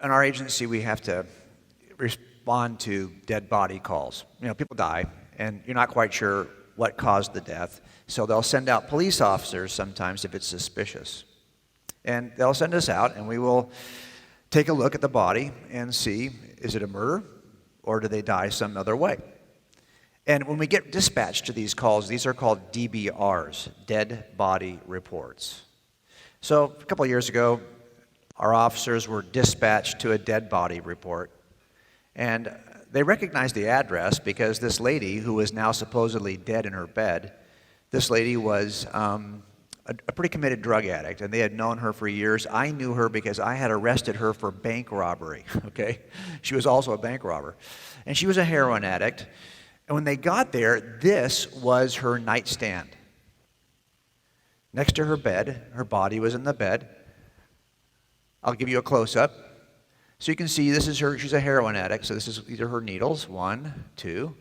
In our agency, we have to respond to dead body calls. People die, and you're not quite sure what caused the death, so they'll send out police officers sometimes if it's suspicious. And they'll send us out, and we will take a look at the body and see, is it a murder, or do they die some other way? And when we get dispatched to these calls, these are called DBRs, dead body reports. So a couple of years ago, our officers were dispatched to a dead body report, and they recognized the address because this lady, who was now supposedly dead in her bed, this lady was a pretty committed drug addict, and they had known her for years. I knew her because I had arrested her for bank robbery, okay? She was also a bank robber. And she was a heroin addict, and when they got there, this was her nightstand. Next to her bed, her body was in the bed. I'll give you a close-up. So you can see this is her, she's a heroin addict, so these are her needles. 1, 2,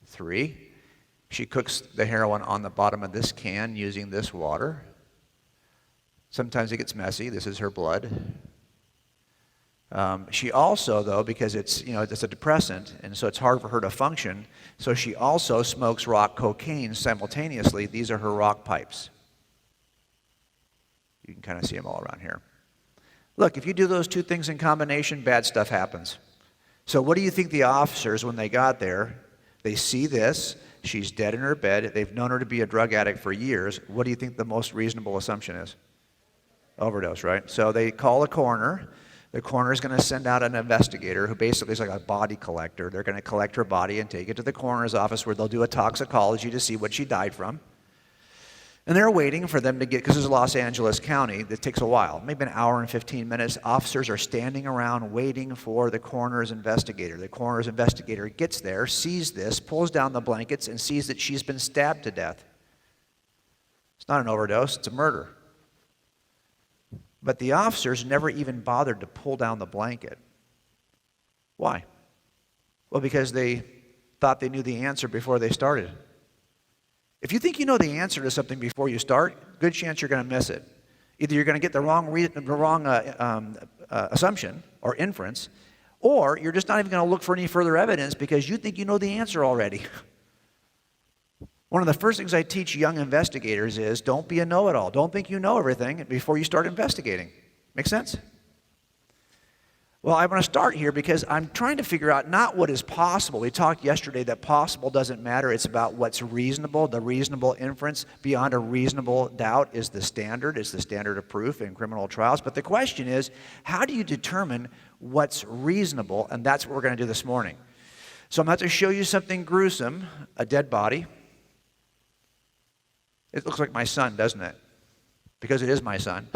3. She cooks the heroin on the bottom of this can using this water. Sometimes it gets messy. This is her blood. She also, though, because it's a depressant, and so it's hard for her to function, so she also smokes rock cocaine simultaneously. These are her rock pipes. You can kind of see them all around here. Look, if you do those two things in combination, bad stuff happens. So what do you think the officers, when they got there, they see this, she's dead in her bed, they've known her to be a drug addict for years, what do you think the most reasonable assumption is? Overdose, right? So they call the coroner. The coroner is going to send out an investigator who basically is like a body collector. They're going to collect her body and take it to the coroner's office where they'll do a toxicology to see what she died from. And they're waiting for them to get, because it's Los Angeles County, that takes a while, maybe an hour and 15 minutes. Officers are standing around waiting for the coroner's investigator. The coroner's investigator gets there, sees this, pulls down the blankets, and sees that she's been stabbed to death. It's not an overdose, it's a murder. But the officers never even bothered to pull down the blanket. Why? Well, because they thought they knew the answer before they started. If you think you know the answer to something before you start, good chance you're going to miss it. Either you're going to get the wrong assumption or inference, or you're just not even going to look for any further evidence because you think you know the answer already. One of the first things I teach young investigators is don't be a know-it-all. Don't think you know everything before you start investigating. Make sense? Well, I want to start here because I'm trying to figure out not what is possible. We talked yesterday that possible doesn't matter. It's about what's reasonable. The reasonable inference beyond a reasonable doubt is the standard. It's the standard of proof in criminal trials. But the question is, how do you determine what's reasonable? And that's what we're going to do this morning. So I'm about to show you something gruesome, a dead body. It looks like my son, doesn't it? Because it is my son.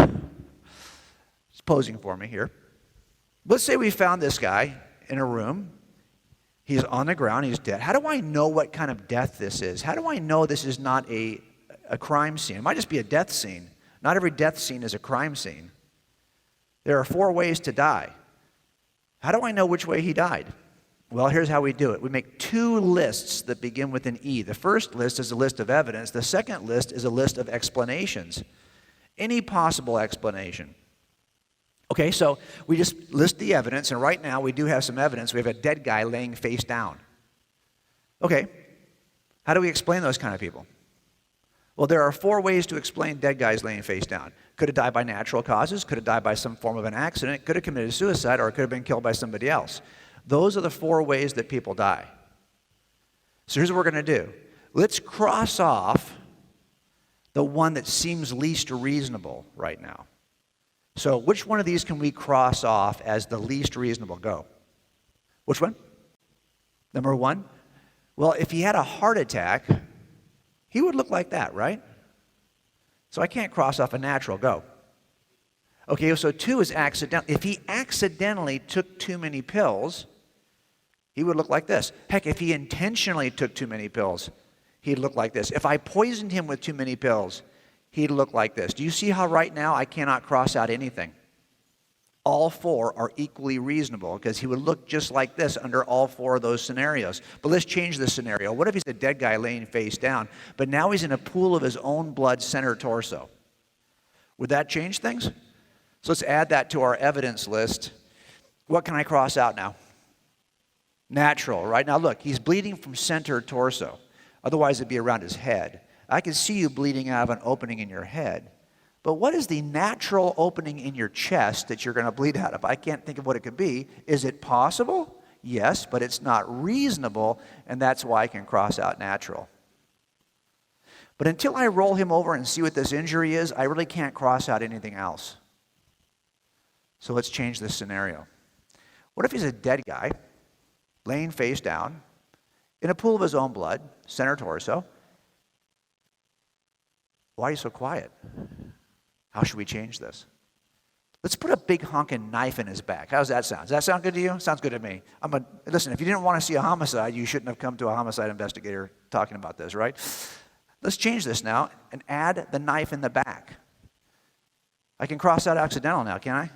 He's posing for me here. Let's say we found this guy in a room. He's on the ground. He's dead. How do I know what kind of death this is? How do I know this is not a crime scene? It might just be a death scene. Not every death scene is a crime scene. There are 4 ways to die. How do I know which way he died? Well, here's how we do it. We make 2 lists that begin with an E. The first list is a list of evidence. The second list is a list of explanations. Any possible explanation. Okay, so we just list the evidence, and right now we do have some evidence. We have a dead guy laying face down. Okay, how do we explain those kind of people? Well, there are 4 ways to explain dead guys laying face down. Could have died by natural causes, could have died by some form of an accident, could have committed suicide, or could have been killed by somebody else. Those are the 4 ways that people die. So here's what we're going to do. Let's cross off the one that seems least reasonable right now. So which one of these can we cross off as the least reasonable? Go. Which one? Number 1? Well, if he had a heart attack, he would look like that, right? So I can't cross off a natural. Go. Okay, so 2 is accidental. If he accidentally took too many pills, he would look like this. Heck, if he intentionally took too many pills, he'd look like this. If I poisoned him with too many pills, he'd look like this. Do you see how right now I cannot cross out anything? All 4 are equally reasonable because he would look just like this under all 4 of those scenarios. But let's change the scenario. What if he's a dead guy laying face down, but now he's in a pool of his own blood center torso? Would that change things? So let's add that to our evidence list. What can I cross out now? Natural, right? Now look, he's bleeding from center torso. Otherwise it'd be around his head. I can see you bleeding out of an opening in your head. But what is the natural opening in your chest that you're going to bleed out of? I can't think of what it could be. Is it possible? Yes, but it's not reasonable, and that's why I can cross out natural. But until I roll him over and see what this injury is, I really can't cross out anything else. So let's change this scenario. What if he's a dead guy, laying face down, in a pool of his own blood, center torso? Why are you so quiet? How should we change this? Let's put a big honking knife in his back. How does that sound? Does that sound good to you? Sounds good to me. Listen, if you didn't want to see a homicide, you shouldn't have come to a homicide investigator talking about this, right? Let's change this now and add the knife in the back. I can cross out accidental now, can I?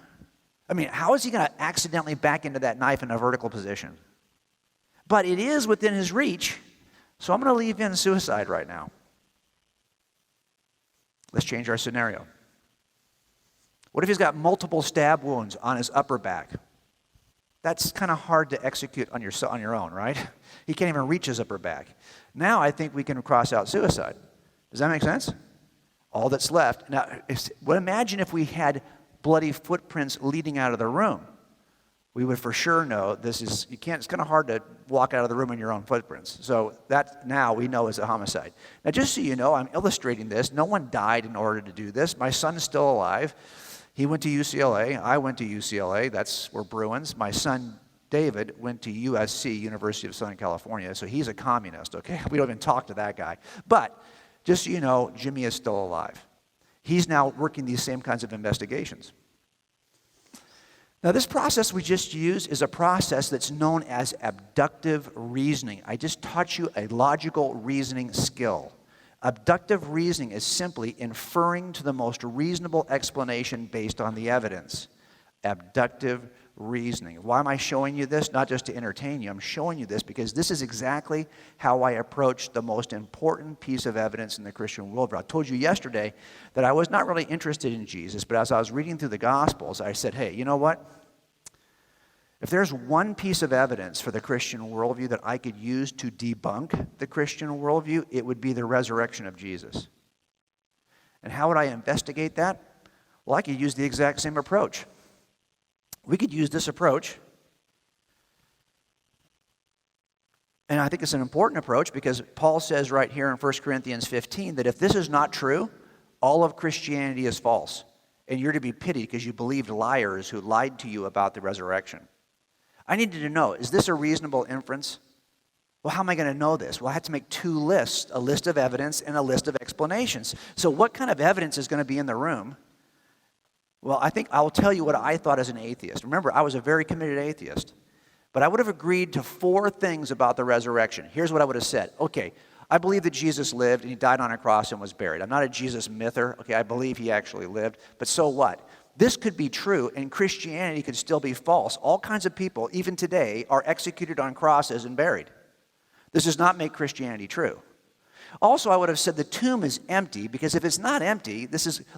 I mean, how is he going to accidentally back into that knife in a vertical position? But it is within his reach, so I'm going to leave in suicide right now. Let's change our scenario. What if he's got multiple stab wounds on his upper back? That's kind of hard to execute on your own, right? He can't even reach his upper back. Now I think we can cross out suicide. Does that make sense? All that's left. Now, imagine if we had bloody footprints leading out of the room. We would for sure know it's kind of hard to walk out of the room in your own footprints. So that now we know is a homicide. Now just so you know, I'm illustrating this. No one died in order to do this. My son's still alive. He went to UCLA. I went to UCLA. We're Bruins. My son, David, went to USC, University of Southern California. So he's a communist, okay? We don't even talk to that guy. But just so you know, Jimmy is still alive. He's now working these same kinds of investigations. Now, this process we just used is a process that's known as abductive reasoning. I just taught you a logical reasoning skill. Abductive reasoning is simply inferring to the most reasonable explanation based on the evidence. Abductive reasoning. Why am I showing you this? Not just to entertain you. I'm showing you this because this is exactly how I approach the most important piece of evidence in the Christian worldview. I told you yesterday that I was not really interested in Jesus, but as I was reading through the Gospels, I said, hey, you know what? If there's one piece of evidence for the Christian worldview that I could use to debunk the Christian worldview, it would be the resurrection of Jesus. And how would I investigate that? Well, I could use the exact same approach. We could use this approach, and I think it's an important approach because Paul says right here in 1 Corinthians 15 that if this is not true, all of Christianity is false, and you're to be pitied because you believed liars who lied to you about the resurrection. I needed to know, is this a reasonable inference? Well, how am I going to know this? Well, I had to make two lists, a list of evidence and a list of explanations. So what kind of evidence is going to be in the room? Well, I think I'll tell you what I thought as an atheist. Remember, I was a very committed atheist. But I would have agreed to 4 things about the resurrection. Here's what I would have said. Okay, I believe that Jesus lived and he died on a cross and was buried. I'm not a Jesus myther. Okay, I believe he actually lived. But so what? This could be true and Christianity could still be false. All kinds of people, even today, are executed on crosses and buried. This does not make Christianity true. Also, I would have said the tomb is empty because if it's not empty,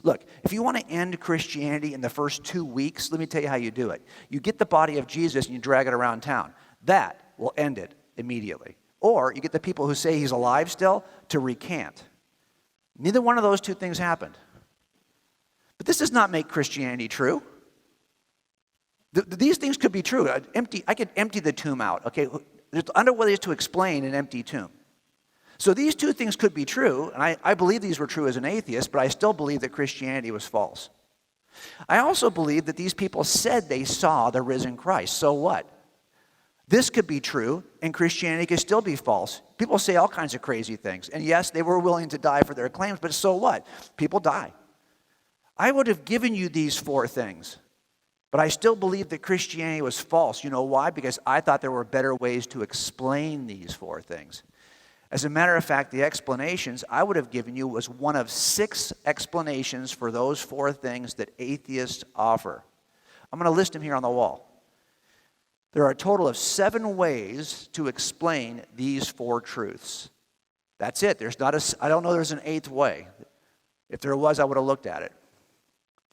look, if you want to end Christianity in the first 2 weeks, let me tell you how you do it. You get the body of Jesus and you drag it around town. That will end it immediately. Or you get the people who say he's alive still to recant. Neither one of those 2 things happened. But this does not make Christianity true. These things could be true. I could empty the tomb out. Okay, there's other ways to explain an empty tomb. So these 2 things could be true, and I believe these were true as an atheist, but I still believe that Christianity was false. I also believe that these people said they saw the risen Christ. So what? This could be true, and Christianity could still be false. People say all kinds of crazy things. And yes, they were willing to die for their claims, but so what? People die. I would have given you these 4 things, but I still believe that Christianity was false. You know why? Because I thought there were better ways to explain these 4 things. As a matter of fact, the explanations I would have given you was one of 6 explanations for those 4 things that atheists offer. I'm going to list them here on the wall. There are a total of 7 ways to explain these 4 truths. That's it. I don't know there's an 8th way. If there was, I would have looked at it.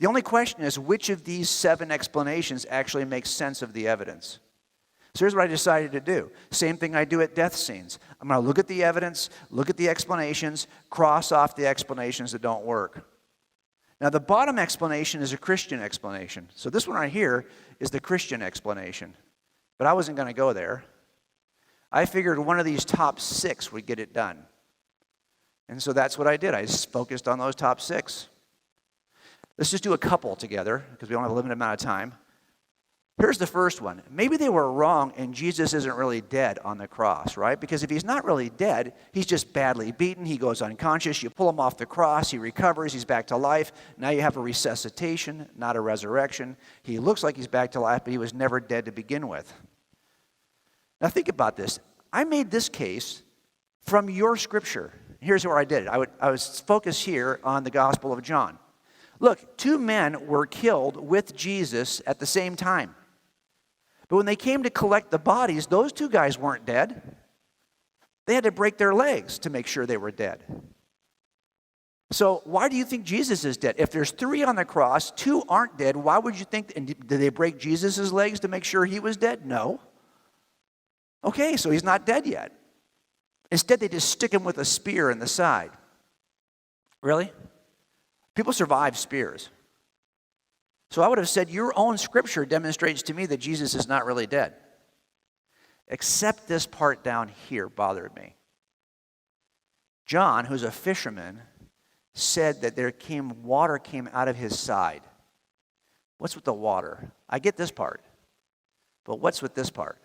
The only question is which of these 7 explanations actually makes sense of the evidence. So here's what I decided to do. Same thing I do at death scenes. I'm going to look at the evidence, look at the explanations, cross off the explanations that don't work. Now, the bottom explanation is a Christian explanation. So this one right here is the Christian explanation. But I wasn't going to go there. I figured one of these top 6 would get it done. And so that's what I did. I just focused on those top 6. Let's just do a couple together because we don't have a limited amount of time. Here's the first one. Maybe they were wrong and Jesus isn't really dead on the cross, right? Because if he's not really dead, he's just badly beaten. He goes unconscious. You pull him off the cross. He recovers. He's back to life. Now you have a resuscitation, not a resurrection. He looks like he's back to life, but he was never dead to begin with. Now think about this. I made this case from your scripture. Here's where I did it. I was focused here on the Gospel of John. Look, 2 men were killed with Jesus at the same time. But when they came to collect the bodies, those 2 guys weren't dead. They had to break their legs to make sure they were dead. So why do you think Jesus is dead? If there's 3 on the cross, 2 aren't dead, why would you think, and did they break Jesus' legs to make sure he was dead? No. Okay, so he's not dead yet. Instead, they just stick him with a spear in the side. Really? People survive spears. So I would have said your own scripture demonstrates to me that Jesus is not really dead. Except this part down here bothered me. John, who's a fisherman, said that water came out of his side. What's with the water? I get this part. But what's with this part?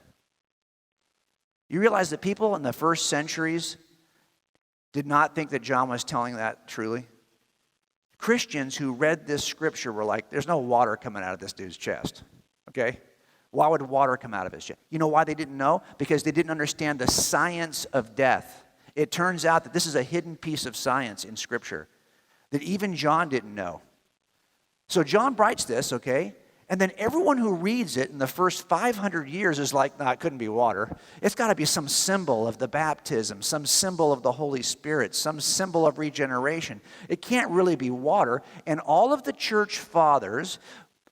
You realize that people in the first centuries did not think that John was telling that truly? Christians who read this scripture were like, there's no water coming out of this dude's chest, okay? Why would water come out of his chest? You know why they didn't know? Because they didn't understand the science of death. It turns out that this is a hidden piece of science in scripture that even John didn't know. So John writes this, okay? And then everyone who reads it in the first 500 years is like, nah, it couldn't be water. It's got to be some symbol of the baptism, some symbol of the Holy Spirit, some symbol of regeneration. It can't really be water. And all of the church fathers,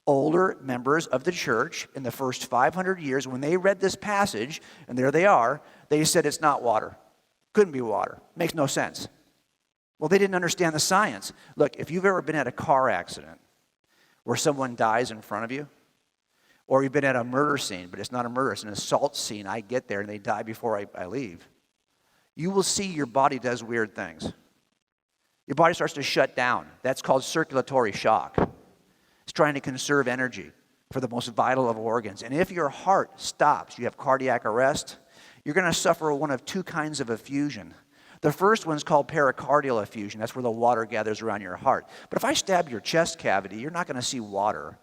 older members of the church in the first 500 years, when they read this passage, and there they are, they said it's not water. Couldn't be water. Makes no sense. Well, they didn't understand the science. Look, if you've ever been at a car accident, where someone dies in front of you, or you've been at a murder scene, but it's not a murder, it's an assault scene. I get there and they die before I leave. You will see your body does weird things. Your body starts to shut down. That's called circulatory shock. It's trying to conserve energy for the most vital of organs. And if your heart stops, you have cardiac arrest, you're going to suffer one of 2 kinds of effusion. The first one's called pericardial effusion. That's where the water gathers around your heart. But if I stab your chest cavity, you're not going to see water.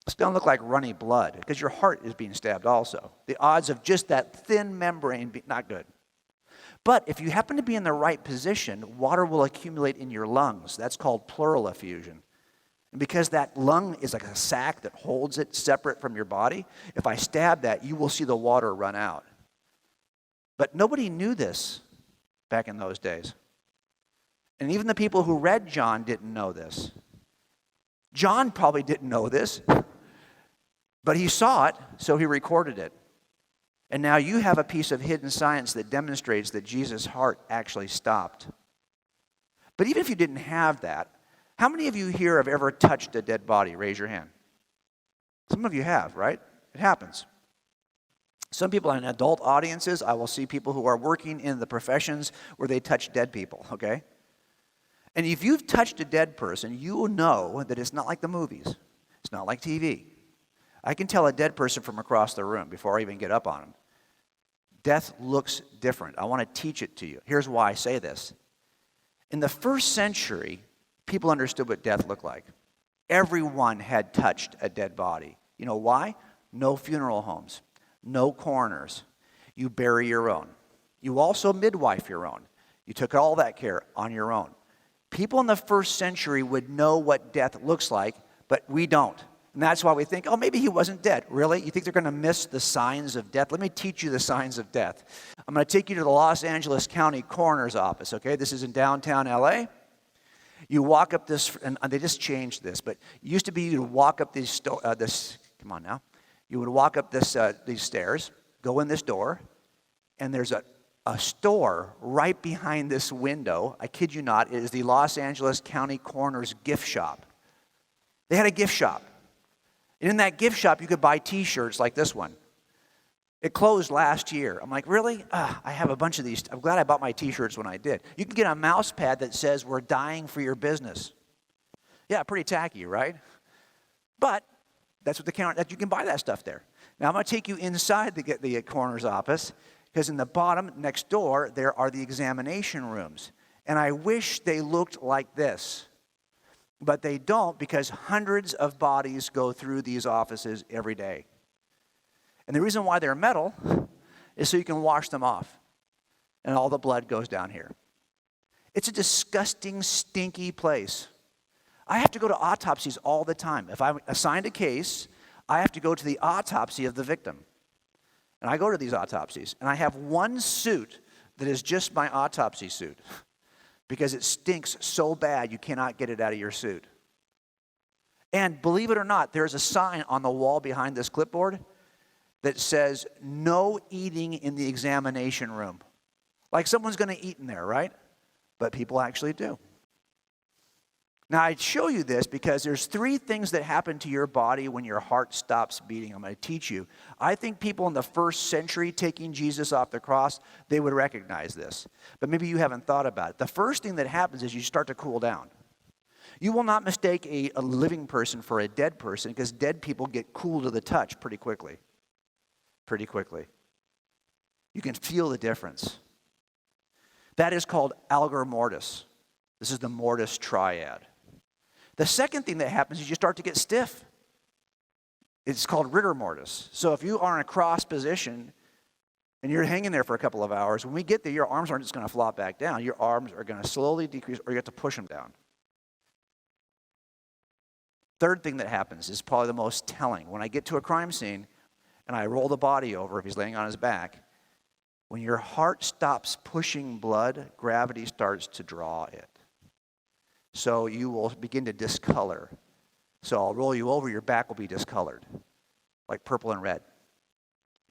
It's going to look like runny blood because your heart is being stabbed also. The odds of just that thin membrane, not good. But if you happen to be in the right position, water will accumulate in your lungs. That's called pleural effusion. And because that lung is like a sac that holds it separate from your body, if I stab that, you will see the water run out. But nobody knew this back in those days. And even the people who read John didn't know this. John probably didn't know this, but he saw it, so he recorded it. And now you have a piece of hidden science that demonstrates that Jesus' heart actually stopped. But even if you didn't have that, how many of you here have ever touched a dead body? Raise your hand. Some of you have, right? It happens. Some people in adult audiences, I will see people who are working in the professions where they touch dead people, okay? And if you've touched a dead person, you will know that it's not like the movies. It's not like TV. I can tell a dead person from across the room before I even get up on them. Death looks different. I want to teach it to you. Here's why I say this. In the first century, people understood what death looked like. Everyone had touched a dead body. You know why? No funeral homes. No coroners. You bury your own. You also midwife your own. You took all that care on your own. People in the first century would know what death looks like, but we don't. And that's why we think, oh, maybe he wasn't dead. Really? You think they're going to miss the signs of death? Let me teach you the signs of death. I'm going to take you to the Los Angeles County Coroner's Office, okay? This is in downtown LA. You walk up this, and they just changed this, but it used to be you would walk up come on now. You would walk up these stairs, go in this door, and there's a store right behind this window. I kid you not, it is the Los Angeles County Coroner's gift shop. They had a gift shop. And in that gift shop, you could buy T-shirts like this one. It closed last year. I'm like, really? I have a bunch of these. I'm glad I bought my T-shirts when I did. You can get a mouse pad that says, "We're dying for your business." Yeah, pretty tacky, right? But that's what that you can buy that stuff there. Now, I'm going to take you inside the coroner's office, because in the bottom, next door, there are the examination rooms. And I wish they looked like this. But they don't, because hundreds of bodies go through these offices every day. And the reason why they're metal is so you can wash them off. And all the blood goes down here. It's a disgusting, stinky place. I have to go to autopsies all the time. If I'm assigned a case, I have to go to the autopsy of the victim. And I go to these autopsies, and I have one suit that is just my autopsy suit, because it stinks so bad you cannot get it out of your suit. And believe it or not, there's a sign on the wall behind this clipboard that says, "No eating in the examination room." Like someone's going to eat in there, right? But people actually do. Now, I show you this because there's 3 things that happen to your body when your heart stops beating. I'm going to teach you. I think people in the first century taking Jesus off the cross, they would recognize this. But maybe you haven't thought about it. The first thing that happens is you start to cool down. You will not mistake a living person for a dead person, because dead people get cool to the touch pretty quickly. Pretty quickly. You can feel the difference. That is called algor mortis. This is the mortis triad. The second thing that happens is you start to get stiff. It's called rigor mortis. So if you are in a cross position and you're hanging there for a couple of hours, when we get there, your arms aren't just going to flop back down. Your arms are going to slowly decrease, or you have to push them down. Third thing that happens is probably the most telling. When I get to a crime scene and I roll the body over, if he's laying on his back, when your heart stops pushing blood, gravity starts to draw it. So you will begin to discolor. So I'll roll you over, your back will be discolored, like purple and red,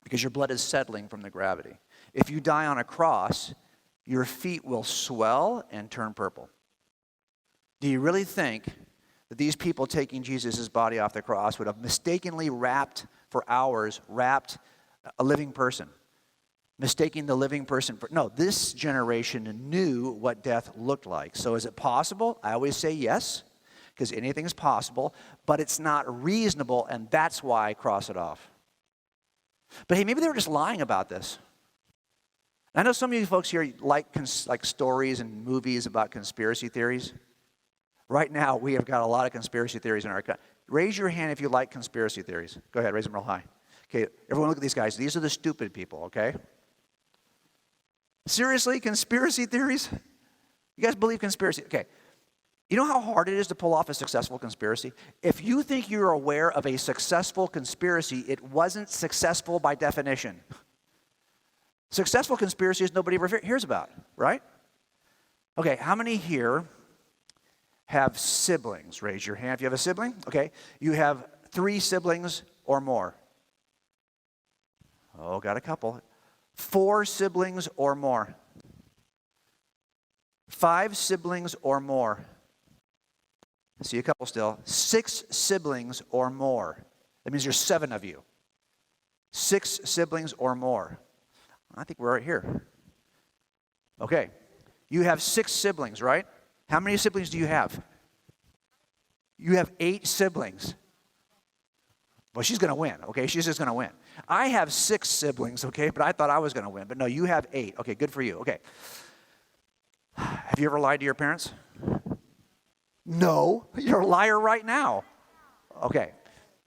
because your blood is settling from the gravity. If you die on a cross, your feet will swell and turn purple. Do you really think that these people taking Jesus' body off the cross would have mistakenly wrapped a living person? Mistaking the living person for... No, this generation knew what death looked like. So is it possible? I always say yes, because anything is possible, but it's not reasonable, and that's why I cross it off. But hey, maybe they were just lying about this. I know some of you folks here like stories and movies about conspiracy theories. Right now, we have got a lot of conspiracy theories in our country. Raise your hand if you like conspiracy theories. Go ahead, raise them real high. Okay, everyone look at these guys. These are the stupid people, okay? Seriously, conspiracy theories? You guys believe conspiracy? Okay. You know how hard it is to pull off a successful conspiracy? If you think you're aware of a successful conspiracy, it wasn't successful by definition. Successful conspiracies nobody ever hears about, right? Okay, how many here have siblings? Raise your hand if you have a sibling. Okay, you have 3 siblings or more. Oh, got a couple. 4 siblings or more. 5 siblings or more. I see a couple still. 6 siblings or more. That means there's 7 of you. 6 siblings or more. I think we're right here. Okay. You have 6 siblings, right? How many siblings do you have? You have 8 siblings. Well, she's going to win, okay? She's just going to win. I have 6 siblings, okay? But I thought I was going to win. But no, you have 8. Okay, good for you. Okay. Have you ever lied to your parents? No. You're a liar right now. Okay.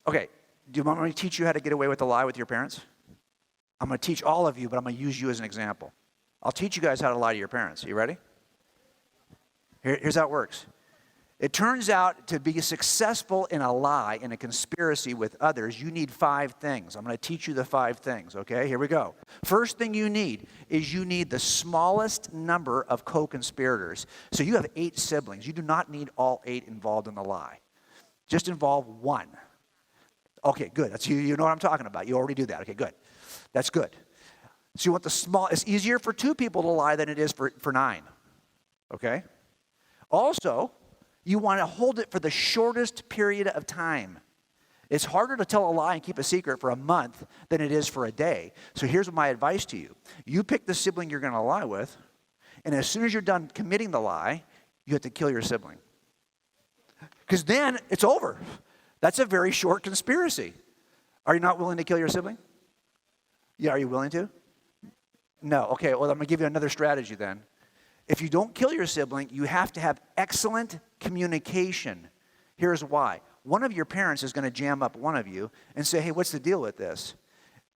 Okay. Do you want me to teach you how to get away with a lie with your parents? I'm going to teach all of you, but I'm going to use you as an example. I'll teach you guys how to lie to your parents. Are you ready? Here's how it works. It turns out to be successful in a lie, in a conspiracy with others, you need 5 things. I'm going to teach you the 5 things, okay? Here we go. First thing you need is you need the smallest number of co-conspirators. So you have 8 siblings. You do not need all 8 involved in the lie. Just involve 1. Okay, good. That's you know what I'm talking about. You already do that. Okay, good. That's good. So you want the small, it's easier for 2 people to lie than it is for 9. Okay? Also, you want to hold it for the shortest period of time. It's harder to tell a lie and keep a secret for a month than it is for a day. So here's my advice to you. You pick the sibling you're going to lie with, and as soon as you're done committing the lie, you have to kill your sibling. Because then it's over. That's a very short conspiracy. Are you not willing to kill your sibling? Yeah, are you willing to? No. Okay, well, I'm going to give you another strategy then. If you don't kill your sibling, you have to have excellent communication. Here's why. One of your parents is going to jam up one of you and say, hey, what's the deal with this?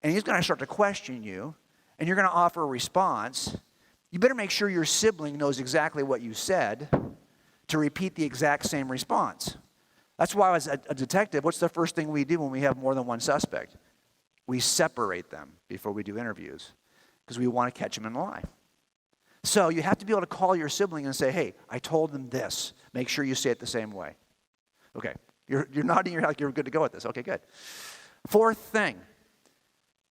And he's going to start to question you, and you're going to offer a response. You better make sure your sibling knows exactly what you said to repeat the exact same response. That's why as a detective, what's the first thing we do when we have more than one suspect? We separate them before we do interviews because we want to catch them in a lie. So you have to be able to call your sibling and say, hey, I told them this. Make sure you say it the same way. Okay, you're nodding your head like you're good to go with this. Okay, good. 4th thing,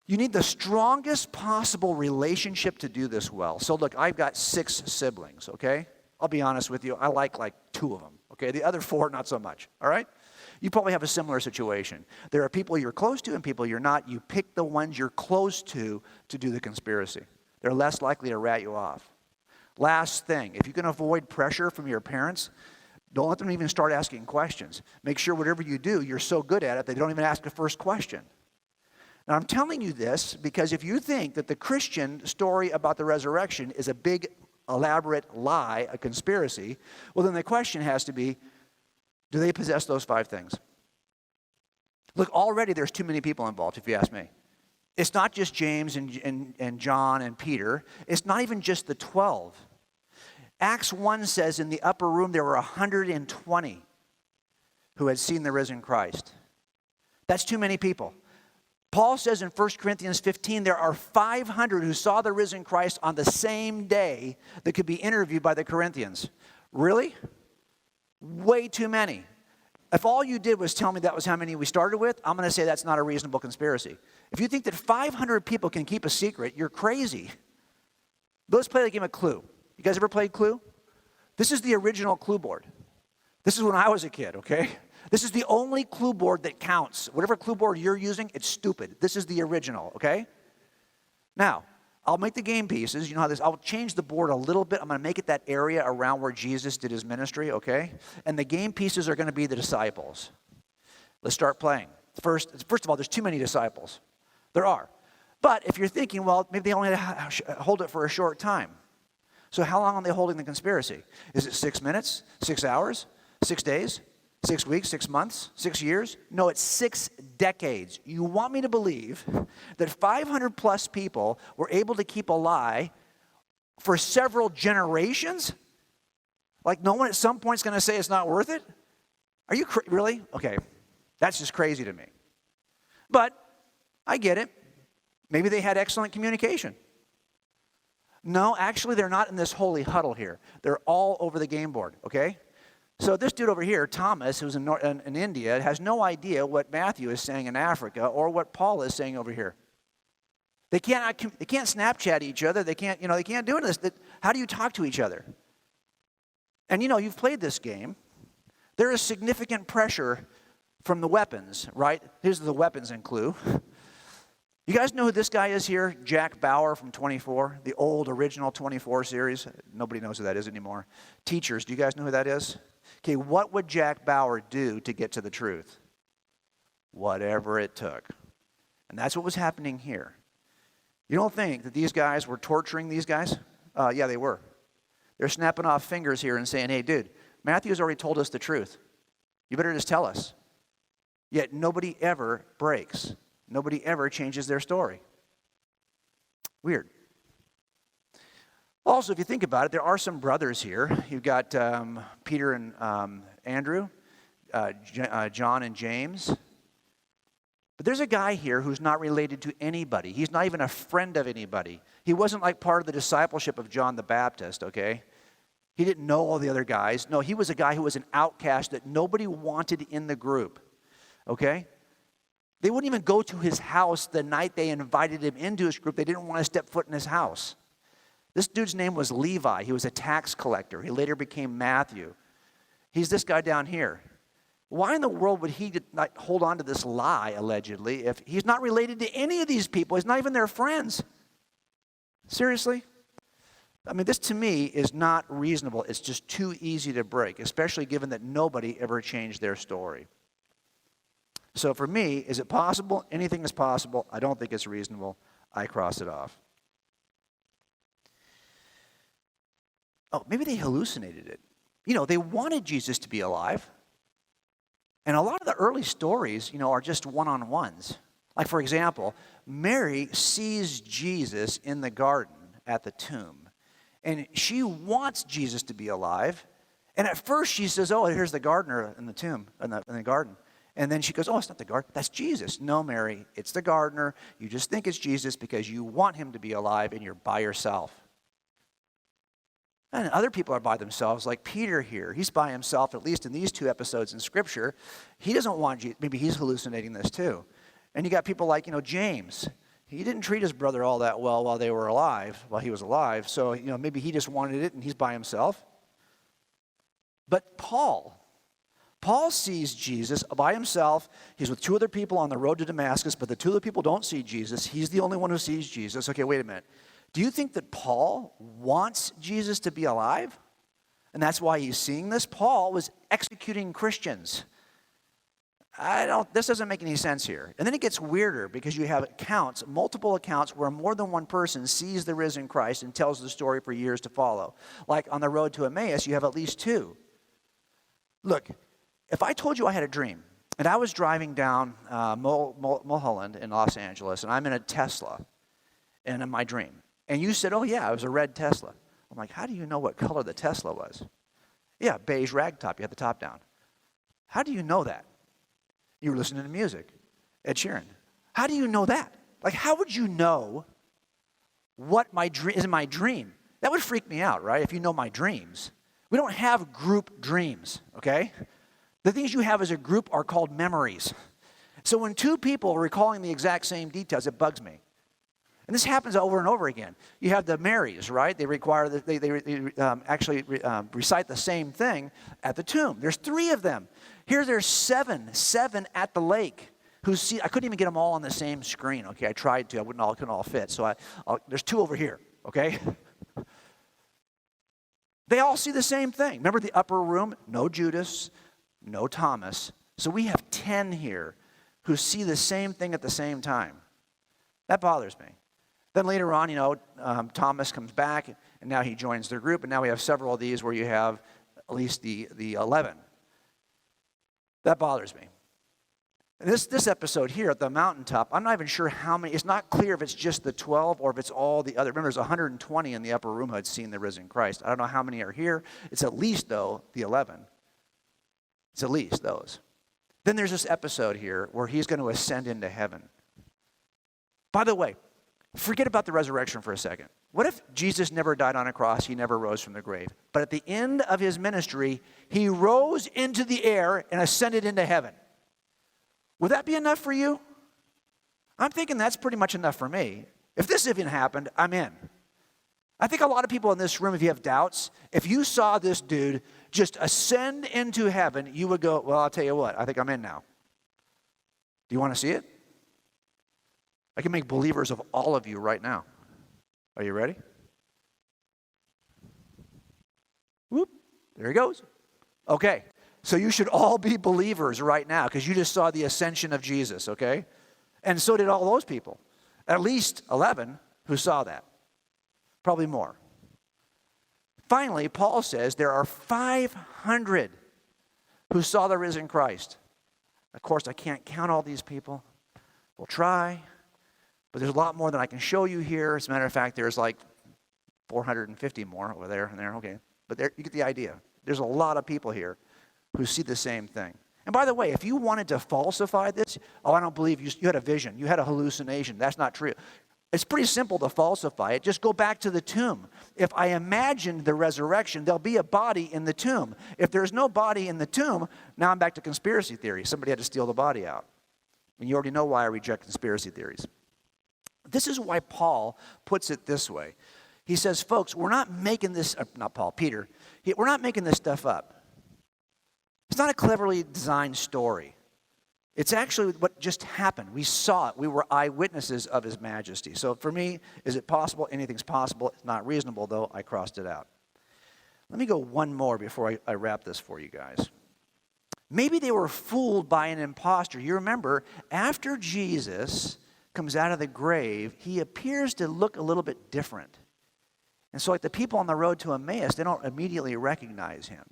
you need the strongest possible relationship to do this well. So look, I've got 6 siblings, okay? I'll be honest with you, I like 2 of them, okay? The other 4, not so much, all right? You probably have a similar situation. There are people you're close to and people you're not. You pick the ones you're close to do the conspiracy. They're less likely to rat you off. Last thing, if you can avoid pressure from your parents, don't let them even start asking questions. Make sure whatever you do, you're so good at it, they don't even ask the first question. Now, I'm telling you this because if you think that the Christian story about the resurrection is a big, elaborate lie, a conspiracy, well, then the question has to be, do they possess those 5 things? Look, already there's too many people involved, if you ask me. It's not just James and John and Peter. It's not even just the 12. Acts 1 says in the upper room there were 120 who had seen the risen Christ. That's too many people. Paul says in 1 Corinthians 15 there are 500 who saw the risen Christ on the same day that could be interviewed by the Corinthians. Really? Way too many. If all you did was tell me that was how many we started with, I'm going to say that's not a reasonable conspiracy. If you think that 500 people can keep a secret, you're crazy. But let's play the game of Clue. You guys ever played Clue? This is the original Clue board. This is when I was a kid, okay? This is the only Clue board that counts. Whatever Clue board you're using, it's stupid. This is the original, okay? Now, I'll make the game pieces. You know how this, I'll change the board a little bit. I'm going to make it that area around where Jesus did his ministry, okay? And the game pieces are going to be the disciples. Let's start playing. First of all, there's too many disciples. There are. But if you're thinking, well, maybe they only hold it for a short time. So how long are they holding the conspiracy? Is it 6 minutes, 6 hours, 6 days, 6 weeks, 6 months, 6 years? No, it's 6 decades. You want me to believe that 500 plus people were able to keep a lie for several generations? Like no one at some point is going to say it's not worth it? Are you really? Okay, that's just crazy to me. But I get it. Maybe they had excellent communication. No, actually, they're not in this holy huddle here. They're all over the game board, okay? So this dude over here, Thomas, who's in India, has no idea what Matthew is saying in Africa or what Paul is saying over here. They can't Snapchat each other. They can't do this. How do you talk to each other? And you've played this game. There is significant pressure from the weapons, right? Here's the weapons in Clue. You guys know who this guy is here? Jack Bauer from 24, the old original 24 series. Nobody knows who that is anymore. Teachers, do you guys know who that is? Okay, what would Jack Bauer do to get to the truth? Whatever it took. And that's what was happening here. You don't think that these guys were torturing these guys? Yeah, they were. They're snapping off fingers here and saying, hey, dude, Matthew's already told us the truth. You better just tell us. Yet nobody ever breaks. Nobody ever changes their story. Weird. Also, if you think about it, there are some brothers here. You've got Peter and Andrew, John and James. But there's a guy here who's not related to anybody. He's not even a friend of anybody. He wasn't like part of the discipleship of John the Baptist, okay? He didn't know all the other guys. No, he was a guy who was an outcast that nobody wanted in the group, okay? They wouldn't even go to his house the night they invited him into his group. They didn't want to step foot in his house. This dude's name was Levi. He was a tax collector. He later became Matthew. He's this guy down here. Why in the world would he not hold on to this lie, allegedly, if he's not related to any of these people? He's not even their friends. Seriously? I mean, this to me is not reasonable. It's just too easy to break, especially given that nobody ever changed their story. So for me, is it possible? Anything is possible. I don't think it's reasonable. I cross it off. Oh, maybe they hallucinated it. You know, they wanted Jesus to be alive. And a lot of the early stories, you know, are just one-on-ones. Like, for example, Mary sees Jesus in the garden at the tomb. And she wants Jesus to be alive. And at first she says, oh, here's the gardener in the tomb, in the garden. And then she goes, oh, it's not the gardener, that's Jesus. No, Mary, it's the gardener. You just think it's Jesus because you want him to be alive and you're by yourself. And other people are by themselves, like Peter here. He's by himself, at least in these two episodes in Scripture. He doesn't want Jesus. Maybe he's hallucinating this too. And you got people like, you know, James. He didn't treat his brother all that well while he was alive. So, you know, maybe he just wanted it and he's by himself. But Paul sees Jesus by himself. He's with two other people on the road to Damascus, but the two other people don't see Jesus. He's the only one who sees Jesus. Okay, wait a minute. Do you think that Paul wants Jesus to be alive? And that's why he's seeing this? Paul was executing Christians. This doesn't make any sense here. And then it gets weirder because you have multiple accounts where more than one person sees the risen Christ and tells the story for years to follow. Like on the road to Emmaus, you have at least two. Look, if I told you I had a dream, and I was driving down Mulholland in Los Angeles, and I'm in a Tesla, and in my dream, and you said, oh yeah, it was a red Tesla. I'm like, how do you know what color the Tesla was? Yeah, beige ragtop, you had the top down. How do you know that? You were listening to music, Ed Sheeran. How do you know that? Like, how would you know what is my dream? That would freak me out, right, if you know my dreams. We don't have group dreams, okay? The things you have as a group are called memories. So when two people are recalling the exact same details, it bugs me. And this happens over and over again. You have the Marys, right? They actually recite the same thing at the tomb. There's 3 of them. Here there's 7 at the lake. I couldn't even get them all on the same screen. Okay, I tried to. Couldn't all fit. So there's 2 over here. Okay. They all see the same thing. Remember the upper room? No Judas, no Thomas. So we have 10 here who see the same thing at the same time. That bothers me. Then later on, Thomas comes back, and now he joins their group, and now we have several of these where you have at least the 11. That bothers me. And this episode here at the mountaintop, I'm not even sure how many. It's not clear if it's just the 12 or if it's all the other. Remember, there's 120 in the upper room who had seen the risen Christ. I don't know how many are here. It's at least, though, the 11. It's at least those. Then there's this episode here where he's going to ascend into heaven. By the way, forget about the resurrection for a second. What if Jesus never died on a cross, he never rose from the grave, but at the end of his ministry, he rose into the air and ascended into heaven? Would that be enough for you? I'm thinking that's pretty much enough for me. If this even happened, I'm in. I think a lot of people in this room, if you have doubts, if you saw this dude just ascend into heaven, you would go, well, I'll tell you what, I think I'm in now. Do you want to see it? I can make believers of all of you right now. Are you ready? Whoop, there he goes. Okay, so you should all be believers right now because you just saw the ascension of Jesus, okay? And so did all those people. At least 11 who saw that. Probably more. Finally, Paul says there are 500 who saw the risen Christ. Of course, I can't count all these people. We'll try. But there's a lot more than I can show you here. As a matter of fact, there's like 450 more over there and there, okay. But there, you get the idea. There's a lot of people here who see the same thing. And by the way, if you wanted to falsify this, I don't believe you had a vision, you had a hallucination. That's not true. It's pretty simple to falsify it. Just go back to the tomb. If I imagined the resurrection, there'll be a body in the tomb. If there's no body in the tomb, now I'm back to conspiracy theory. Somebody had to steal the body out. And you already know why I reject conspiracy theories. This is why Paul puts it this way. He says, folks, we're not making this, Peter, we're not making this stuff up. It's not a cleverly designed story. It's actually what just happened. We saw it. We were eyewitnesses of his majesty. So for me, is it possible? Anything's possible. It's not reasonable, though. I crossed it out. Let me go one more before I wrap this for you guys. Maybe they were fooled by an imposter. You remember, after Jesus comes out of the grave, he appears to look a little bit different. And so like the people on the road to Emmaus, they don't immediately recognize him.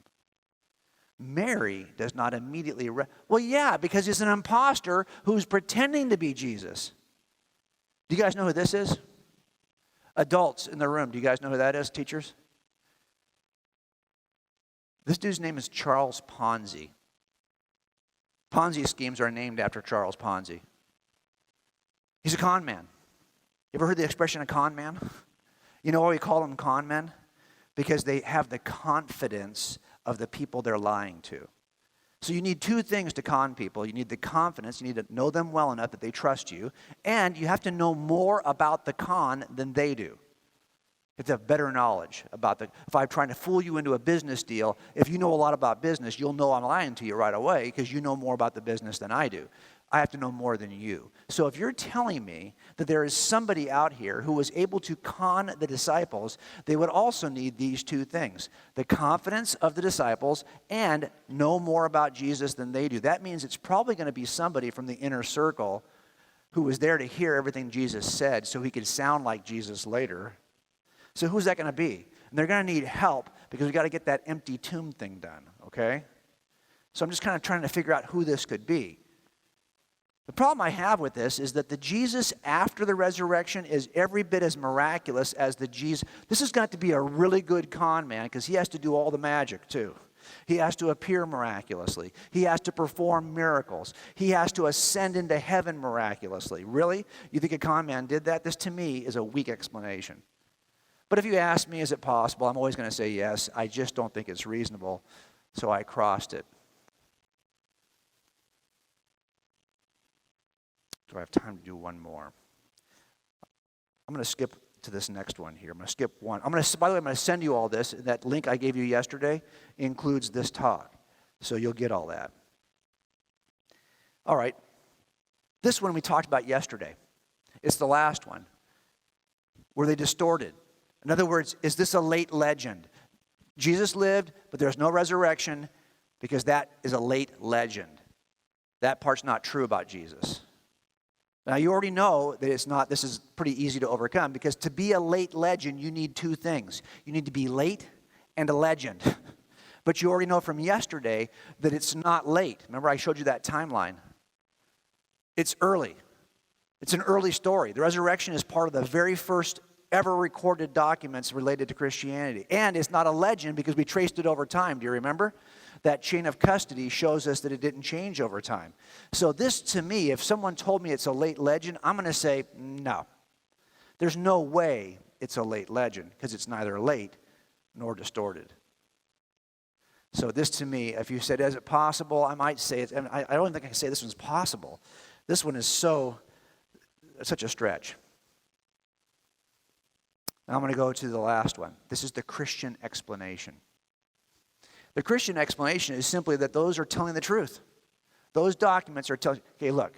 Mary does not immediately well, yeah, because he's an imposter who's pretending to be Jesus. Do you guys know who this is? Adults in the room, do you guys know who that is, teachers? This dude's name is Charles Ponzi. Ponzi schemes are named after Charles Ponzi. He's a con man. You ever heard the expression a con man? You know why we call them con men? Because they have the confidence of the people they're lying to. So you need two things to con people. You need the confidence. You need to know them well enough that they trust you. And you have to know more about the con than they do. You have to have better knowledge about if I'm trying to fool you into a business deal, if you know a lot about business, you'll know I'm lying to you right away because you know more about the business than I do. I have to know more than you. So if you're telling me that there is somebody out here who was able to con the disciples, they would also need these two things: the confidence of the disciples and know more about Jesus than they do. That means it's probably going to be somebody from the inner circle who was there to hear everything Jesus said so he could sound like Jesus later. So who's that going to be? And they're going to need help because we've got to get that empty tomb thing done, okay? So I'm just kind of trying to figure out who this could be. The problem I have with this is that the Jesus after the resurrection is every bit as miraculous as the Jesus. This has got to be a really good con man because he has to do all the magic too. He has to appear miraculously. He has to perform miracles. He has to ascend into heaven miraculously. Really? You think a con man did that? This to me is a weak explanation. But if you ask me, is it possible? I'm always going to say yes. I just don't think it's reasonable. So I crossed it. Do I have time to do one more? I'm going to skip to this next one here. I'm going to skip one. By the way, I'm going to send you all this. That link I gave you yesterday includes this talk. So you'll get all that. All right. This one we talked about yesterday. It's the last one. Were they distorted? In other words, is this a late legend? Jesus lived, but there's no resurrection because that is a late legend. That part's not true about Jesus. Now, you already know that it's not, this is pretty easy to overcome because to be a late legend, you need two things. You need to be late and a legend. But you already know from yesterday that it's not late. Remember, I showed you that timeline. It's early. It's an early story. The resurrection is part of the very first ever recorded documents related to Christianity. And it's not a legend because we traced it over time. Do you remember? That chain of custody shows us that it didn't change over time. So this, to me, if someone told me it's a late legend, I'm going to say, no. There's no way it's a late legend because it's neither late nor distorted. So this, to me, if you said, is it possible? I might say it. And I don't think I can say this one's possible. This one is such a stretch. Now I'm going to go to the last one. This is the Christian explanation. The Christian explanation is simply that those are telling the truth. Those documents are telling, okay, look,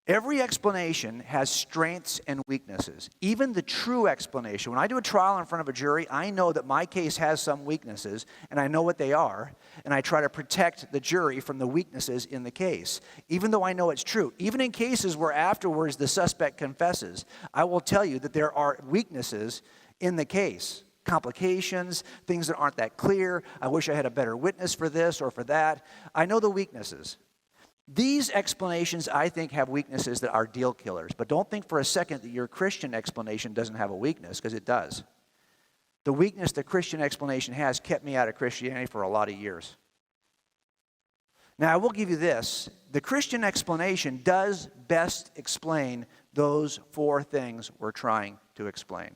every explanation has strengths and weaknesses. Even the true explanation. When I do a trial in front of a jury, I know that my case has some weaknesses, and I know what they are, and I try to protect the jury from the weaknesses in the case, even though I know it's true. Even in cases where afterwards the suspect confesses, I will tell you that there are weaknesses in the case. Complications, things that aren't that clear. I wish I had a better witness for this or for that. I know the weaknesses. These explanations, I think, have weaknesses that are deal killers. But don't think for a second that your Christian explanation doesn't have a weakness, because it does. The weakness the Christian explanation has kept me out of Christianity for a lot of years. Now, I will give you this. The Christian explanation does best explain those four things we're trying to explain.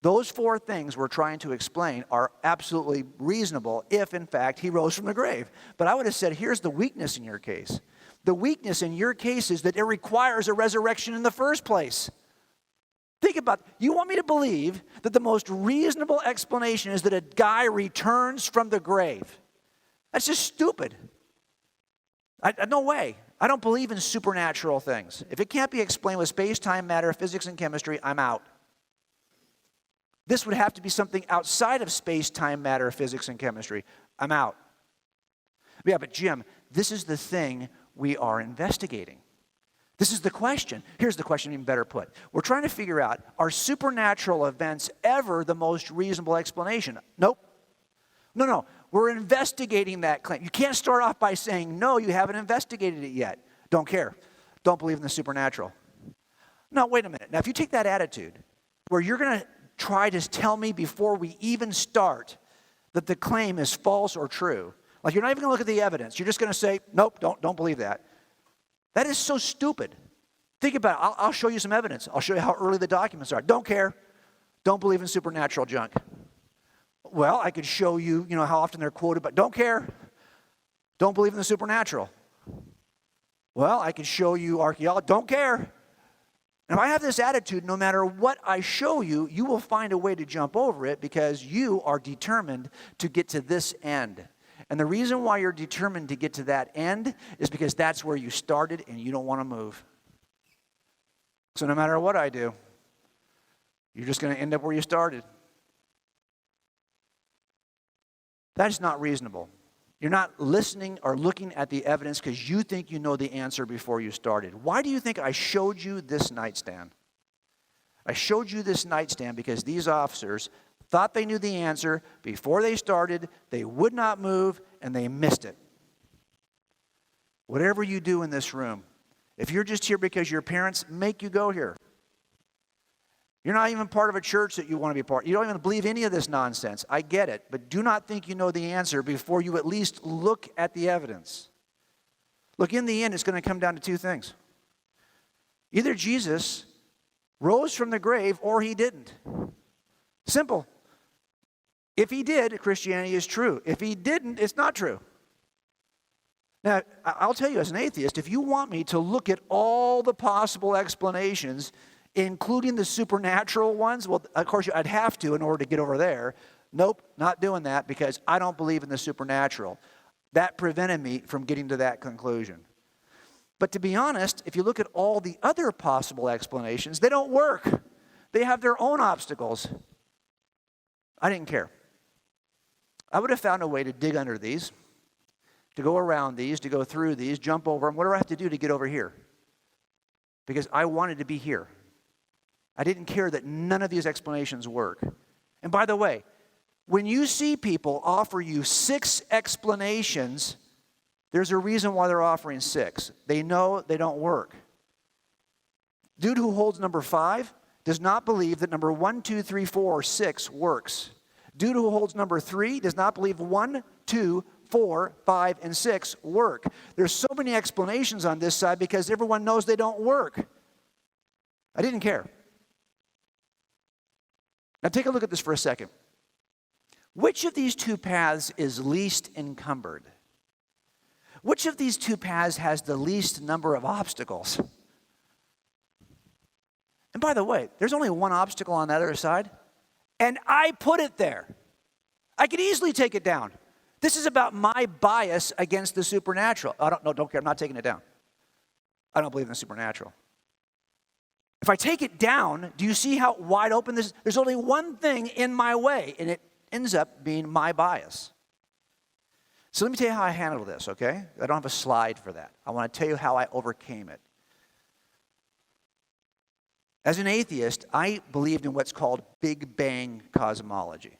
Those four things we're trying to explain are absolutely reasonable if, in fact, he rose from the grave. But I would have said, here's the weakness in your case. The weakness in your case is that it requires a resurrection in the first place. Think about it. You want me to believe that the most reasonable explanation is that a guy returns from the grave. That's just stupid. No way. I don't believe in supernatural things. If it can't be explained with space, time, matter, physics, and chemistry, I'm out. This would have to be something outside of space, time, matter, physics, and chemistry. I'm out. Yeah, but Jim, this is the thing we are investigating. This is the question. Here's the question even better put. We're trying to figure out, are supernatural events ever the most reasonable explanation? Nope. No. We're investigating that claim. You can't start off by saying, no, you haven't investigated it yet. Don't care. Don't believe in the supernatural. No, wait a minute. Now, if you take that attitude where you're going to try to tell me before we even start that the claim is false or true, like you're not even going to look at the evidence. You're just going to say, nope, don't believe that. That is so stupid. Think about it. I'll show you some evidence. I'll show you how early the documents are. Don't care. Don't believe in supernatural junk. Well, I could show you, how often they're quoted, but don't care. Don't believe in the supernatural. Well, I could show you archaeology. Don't care. And if I have this attitude, no matter what I show you, you will find a way to jump over it because you are determined to get to this end. And the reason why you're determined to get to that end is because that's where you started and you don't want to move. So no matter what I do, you're just going to end up where you started. That's not reasonable. You're not listening or looking at the evidence because you think you know the answer before you started. Why do you think I showed you this nightstand? I showed you this nightstand because these officers thought they knew the answer before they started, they would not move, and they missed it. Whatever you do in this room, if you're just here because your parents make you go here, you're not even part of a church that you want to be part of. You don't even believe any of this nonsense. I get it. But do not think you know the answer before you at least look at the evidence. Look, in the end, it's going to come down to two things. Either Jesus rose from the grave or he didn't. Simple. If he did, Christianity is true. If he didn't, it's not true. Now, I'll tell you as an atheist, if you want me to look at all the possible explanations, including the supernatural ones, well, of course, I'd have to in order to get over there. Nope, not doing that because I don't believe in the supernatural. That prevented me from getting to that conclusion. But to be honest, if you look at all the other possible explanations, they don't work. They have their own obstacles. I didn't care. I would have found a way to dig under these, to go around these, to go through these, jump over them, whatever I have to do to get over here. Because I wanted to be here. I didn't care that none of these explanations work. And by the way, when you see people offer you 6 explanations, there's a reason why they're offering 6. They know they don't work. Dude who holds number 5 does not believe that number 1, 2, 3, 4, or 6 works. Dude who holds number 3 does not believe 1, 2, 4, 5, and 6 work. There's so many explanations on this side because everyone knows they don't work. I didn't care. Now take a look at this for a second. Which of these two paths is least encumbered? Which of these two paths has the least number of obstacles? And by the way, there's only one obstacle on the other side, and I put it there. I could easily take it down. This is about my bias against the supernatural. Don't care, I'm not taking it down. I don't believe in the supernatural. If I take it down, do you see how wide open this is? There's only one thing in my way, and it ends up being my bias. So let me tell you how I handle this, okay? I don't have a slide for that. I want to tell you how I overcame it. As an atheist, I believed in what's called Big Bang cosmology.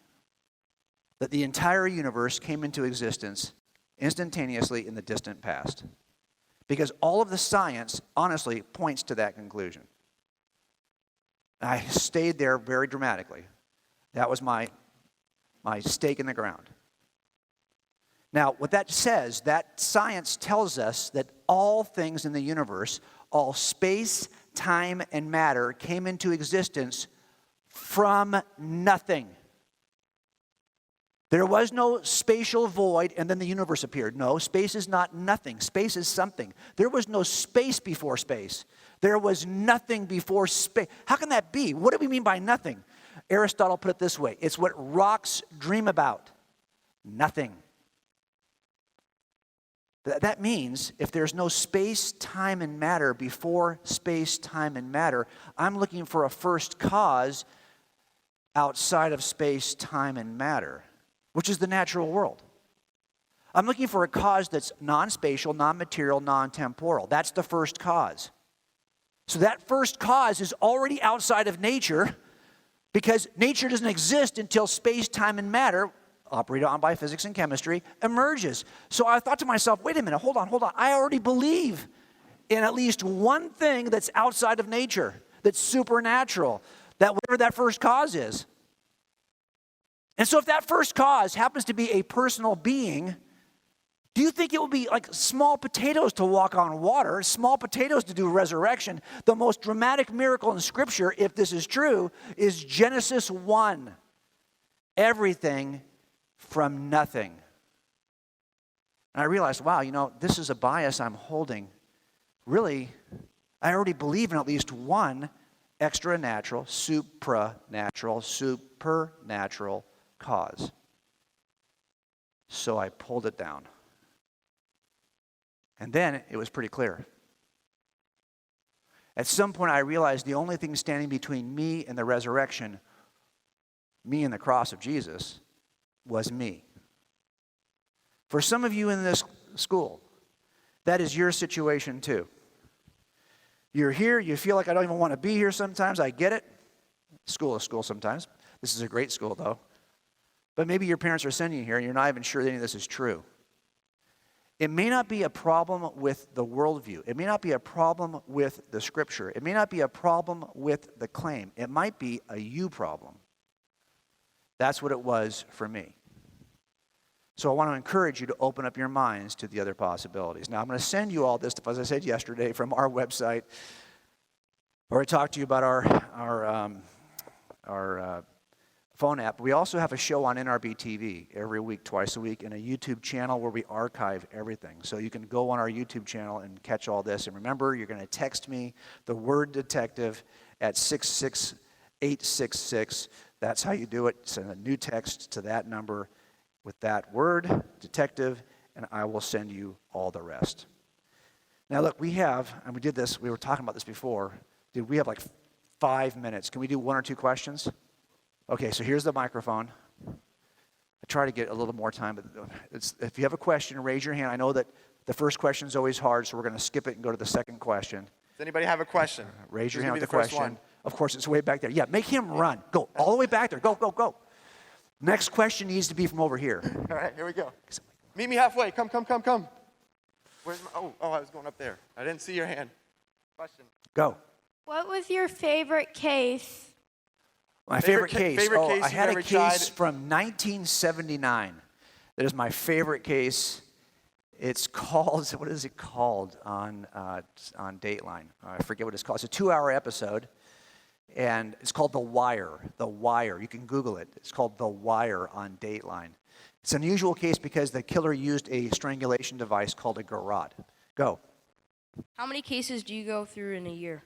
That the entire universe came into existence instantaneously in the distant past. Because all of the science, honestly, points to that conclusion. I stayed there very dramatically. That was my stake in the ground. Now, what that says, that science tells us that all things in the universe, all space, time, and matter came into existence from nothing. There was no spatial void and then the universe appeared. No, space is not nothing. Space is something. There was no space before space. There was nothing before space. How can that be? What do we mean by nothing? Aristotle put it this way. It's what rocks dream about. Nothing. That means if there's no space, time, and matter before space, time, and matter, I'm looking for a first cause outside of space, time, and matter, which is the natural world. I'm looking for a cause that's non-spatial, non-material, non-temporal. That's the first cause. So that first cause is already outside of nature because nature doesn't exist until space, time, and matter, operated on by physics and chemistry, emerges. So I thought to myself, wait a minute, hold on. I already believe in at least one thing that's outside of nature, that's supernatural, that whatever that first cause is. And so if that first cause happens to be a personal being, do you think it will be like small potatoes to walk on water, small potatoes to do resurrection? The most dramatic miracle in Scripture, if this is true, is Genesis 1. Everything from nothing. And I realized, wow, this is a bias I'm holding. Really, I already believe in at least one extranatural, supernatural cause. So I pulled it down. And then it was pretty clear. At some point I realized the only thing standing between me and the resurrection, me and the cross of Jesus, was me. For some of you in this school, that is your situation too. You're here, you feel like I don't even want to be here sometimes, I get it. School is school sometimes. This is a great school though. But maybe your parents are sending you here and you're not even sure that any of this is true. It may not be a problem with the worldview. It may not be a problem with the Scripture. It may not be a problem with the claim. It might be a you problem. That's what it was for me. So I want to encourage you to open up your minds to the other possibilities. Now I'm going to send you all this stuff, as I said yesterday, from our website, where I talked to you about our phone app. We also have a show on NRB TV every week, twice a week, and a YouTube channel where we archive everything. So you can go on our YouTube channel and catch all this. And remember, you're going to text me the word detective at 66866. That's how you do it. Send a new text to that number with that word, detective, and I will send you all the rest. Now look, we have, and we did this, we were talking about this before, we have like 5 minutes. Can we do one or two questions? Okay, so here's the microphone. I try to get a little more time, but if you have a question, raise your hand. I know that the first question is always hard, so we're going to skip it and go to the second question. Does anybody have a question? Raise your hand with the question. Of course, it's way back there. Yeah, make him run. Go all the way back there. Go, go, go. Next question needs to be from over here. All right, here we go. Meet me halfway. Come. Where's my, I was going up there. I didn't see your hand. Question. Go. What was your favorite case? My favorite case. Case I had a case tried? from 1979. That is my favorite case. It's called, what is it called on Dateline? I forget what it's called. It's a 2-hour episode, and it's called The Wire. The Wire. You can Google it. It's called The Wire on Dateline. It's an unusual case because the killer used a strangulation device called a garrote. Go. How many cases do you go through in a year?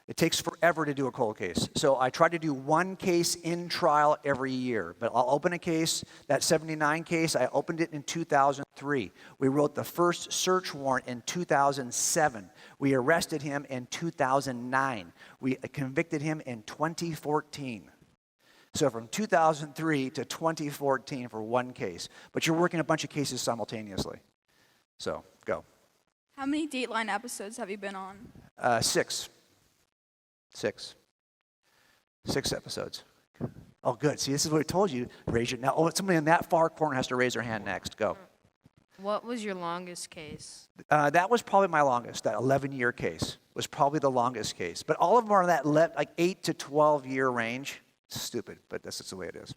It takes forever to do a cold case. So I try to do one case in trial every year. But I'll open a case, that 79 case, I opened it in 2003. We wrote the first search warrant in 2007. We arrested him in 2009. We convicted him in 2014. So from 2003 to 2014 for one case. But you're working a bunch of cases simultaneously. So, go. How many Dateline episodes have you been on? 6. 6 episodes. Oh, good. See, this is what I told you. Raise your now. Oh, somebody in that far corner has to raise their hand next. Go. What was your longest case? That was probably my longest. That 11-year case was probably the longest case. But all of them are in that 8 to 12-year range. It's stupid, but that's just the way it is.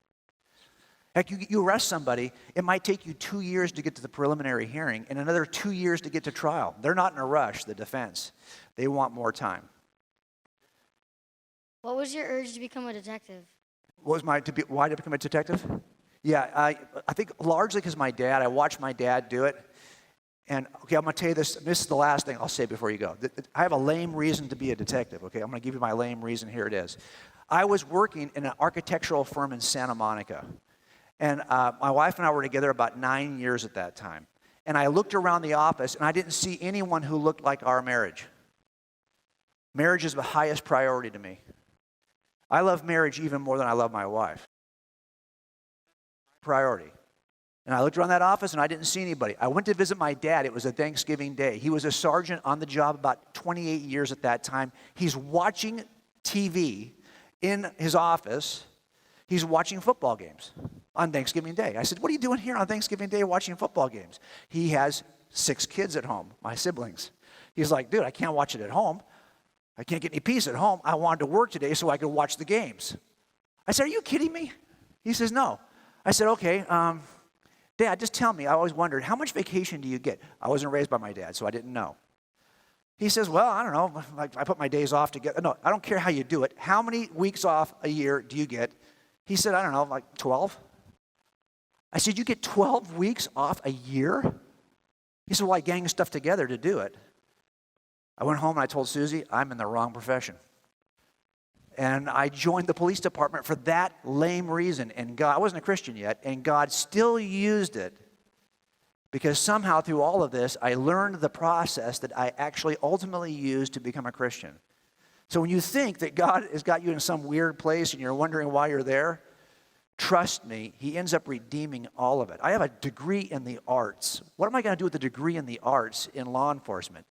Heck, you arrest somebody, it might take you 2 years to get to the preliminary hearing and another 2 years to get to trial. They're not in a rush, the defense. They want more time. What was your urge to become a detective? What was why to become a detective? Yeah, I think largely because I watched my dad do it. And, okay, I'm going to tell you this. This is the last thing I'll say before you go. I have a lame reason to be a detective, okay? I'm going to give you my lame reason. Here it is. I was working in an architectural firm in Santa Monica. And my wife and I were together about 9 years at that time. And I looked around the office, and I didn't see anyone who looked like our marriage. Marriage is the highest priority to me. I love marriage even more than I love my wife. Priority. And I looked around that office, and I didn't see anybody. I went to visit my dad. It was a Thanksgiving day. He was a sergeant on the job about 28 years at that time. He's watching TV in his office. He's watching football games on Thanksgiving Day. I said, what are you doing here on Thanksgiving Day watching football games? He has 6 kids at home, my siblings. He's like, dude, I can't watch it at home. I can't get any peace at home. I wanted to work today so I could watch the games. I said, are you kidding me? He says, no. I said, okay, Dad, just tell me. I always wondered, how much vacation do you get? I wasn't raised by my dad, so I didn't know. He says, well, I don't know. I put my days off together. No, I don't care how you do it. How many weeks off a year do you get? He said, I don't know, like 12. I said, you get 12 weeks off a year? He said, well, I gang stuff together to do it. I went home and I told Susie, I'm in the wrong profession. And I joined the police department for that lame reason. And God, I wasn't a Christian yet, and God still used it because somehow through all of this, I learned the process that I actually ultimately used to become a Christian. So when you think that God has got you in some weird place and you're wondering why you're there, trust me, he ends up redeeming all of it. I have a degree in the arts. What am I going to do with a degree in the arts in law enforcement?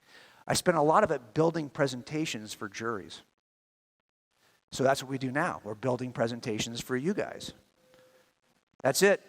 I spent a lot of it building presentations for juries. So that's what we do now. We're building presentations for you guys. That's it.